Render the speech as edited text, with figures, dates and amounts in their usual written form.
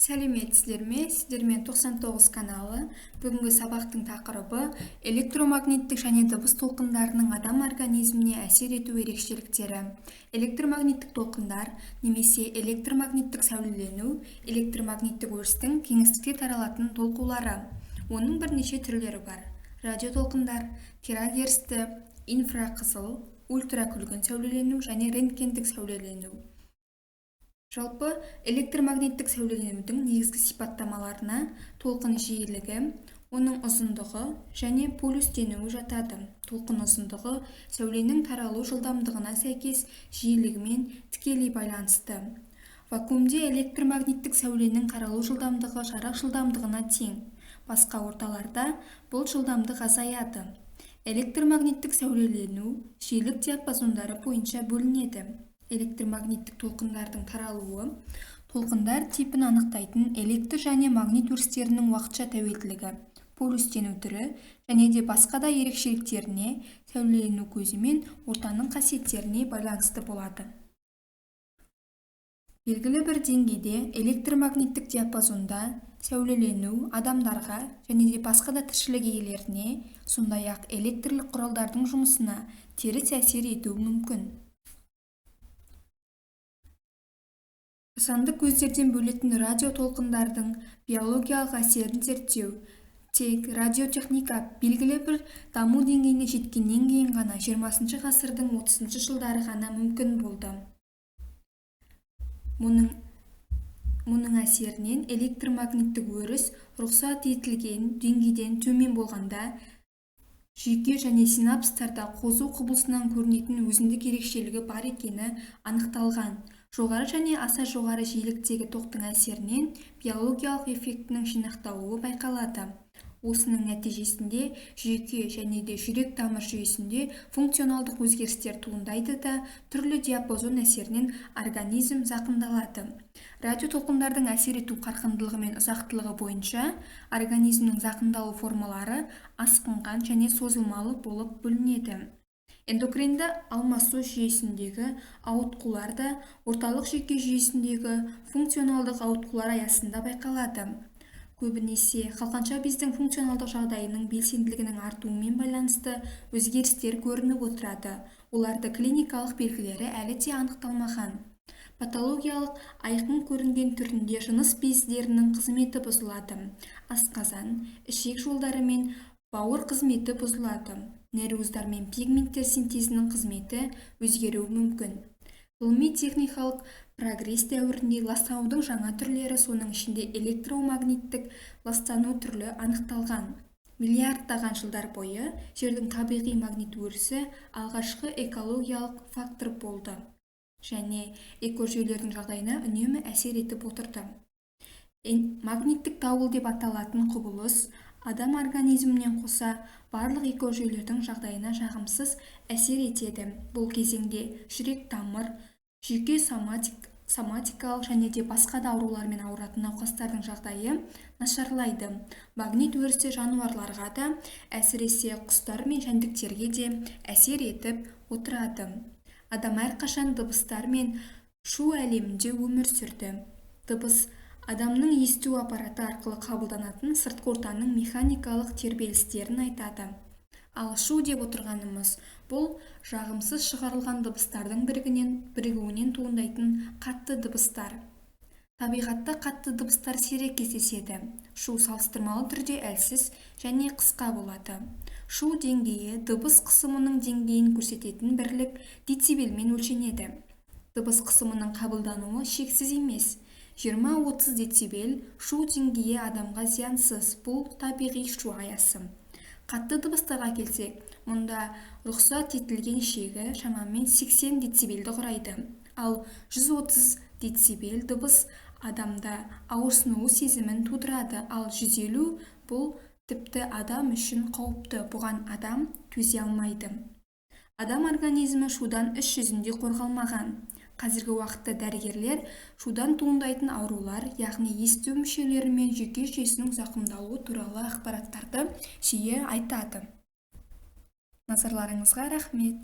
Сәлеметсіздер ме? Сіздермен 99 каналы. Бүгінгі сабақтың тақырыбы электромагниттік және дыбыс толқындарының адам организміне әсер ету ерекшеліктері. Электромагниттік толқындар немесе электромагниттік сәулелену электромагниттік өрістің кеңістікте таралатын толқулары. Оның бірнеше түрлері бар. Радиотолқындар, терагерсті, инфрақызыл, ультракүлгін сәулелену және рентгендік сәулелену. Жалпы электромагниттік сәулеленудің негізгі сипаттамаларына толқын жиілігі, оның ұзындығы және полюстенуі жатады. Толқын ұзындығы сәуленің таралу жылдамдығына сәйкес жиілігімен тікелей байланысты. Вакуумде электромагниттік сәуленің таралу жылдамдығы жарық жылдамдығына тең. Басқа орталарда бұл жылдамдық азаяды. Электромагниттік сәулелену жиілік диапазондары бойынша бөлінеді. Электромагниттік толқындардың таралуы толқындар типін анықтайтын электр және магнит өрістерінің уақытша тәуелділігі, полюстену түрі және де басқа да ерекшеліктеріне, сәулелену көзі мен ортаның қасиеттеріне байланысты болады. Белгілі бір деңгейде электромагниттік диапазонда сәулелену адамдарға және де басқа да тіршілік иелеріне, сондай-ақ электрлік құралдардың жұмысына теріс әсер етуі мүмкін. Жасанды көздерден бөлетін радиотолқындардың биологиялық әсерін зерттеу. Тек радиотехника белгілі бір даму деңгейіне жеткеннен кейін ғана 20 ғасырдың 30 жылдары ғана мүмкін болды. Мұның әсерінен электромагниттік өріс рұқсат етілген деңгейден төмен болғанда жүйке және синапстарда қозу құбылысынан көрінетін өзіндік ерекшелігі бар екені анықталған. Жоғары және аса жоғары жиіліктегі токтың әсерінен биологиялық эффектінің жинақталуы байқалады. Осының нәтижесінде жүйке және де жүрек тамыр жүйесінде функционалдық өзгерістер туындайды да түрлі диапазон әсерінен организм зақымдалады. Радиотолқындардың әсер ету қарқындылығы мен ұзақтылығы бойынша организмнің зақымдалу формалары асқынған және созылмалы болып бөлінеді. Эндокринді алмасу жүйесіндегі ауытқулар да орталық жүйке жүйесіндегі функционалдық ауытқулар аясында байқалады. Көбінесе қалқанша бездің функционалдық жағдайының белсенділігінің артуымен байланысты өзгерістер көрініп отырады. Оларды клиникалық белгілері әлі де анықталмаған. Патологиялық айқын көрінген түрінде жыныс бездерінің қызметі бұзылады. Асқазан, ішек жолдары мен бауыр қызметі бұзылады. Нейроздар мен пигменттер синтезінің қызметі өзгеруі мүмкін. Ғылыми-техникалық прогресс дәуірінде ластанудың жаңа түрлері, соның ішінде электромагниттік ластану түрлі анықталған. Миллиардтаған жылдар бойы жердің табиғи магнит өрісі алғашқы экологиялық фактор болды және экожүйелердің жағдайына үнемі әсер етіп отырды. Магниттік дауыл деп аталатын құбылыс адам организмінен қоса барлық экожүйелердің жағдайына жағымсыз әсер етеді. Бұл кезеңде жүрек тамыр, жүйке соматикалық және де басқа да аурулармен ауыратын науқастардың жағдайы нашарлайды. Магнит өрісі жануарларға да, әсіресе құстар мен жәндіктерге де әсер етіп отырады. Адам әрқашан дыбыстар мен шу әлемінде өмір сүрді. Дыбыс адамның есту аппараты арқылы қабылданатын сыртқы ортаның механикалық тербелістерін айтады. Ал шу деп отырғанымыз бұл жағымсыз шығарылған дыбыстардың бірігуінен туындайтын қатты дыбыстар. Табиғатта қатты дыбыстар сирек кездеседі. Шу салыстырмалы түрде әлсіз және қысқа болады. Шу деңгейі дыбыс қысымының деңгейін көрсететін бірлік децибелмен өлшенеді. Дыбыс қысымының қабылдануы шексіз емес. 20-30 децибел шу деңгейі адамға зиянсыз, бұл табиғи шу аясы. Қатты дыбыстарға келсек, мұнда рұқсат етілген шегі шамамен 80 децибелді құрайды. Ал 130 децибел дыбыс адамда ауырсыну сезімін тудырады, ал 150 бұл тіпті адам үшін қауіпті, бұған адам төзе алмайды. Адам организмі шудан іс жүзінде қорғалмаған. Қазіргі уақытта дәрігерлер шудан туындайтын аурулар, яғни есту мүшелері мен жүйке жүйесінің зақымдалуы туралы ақпараттарды жиі айтады. Назарларыңызға рахмет.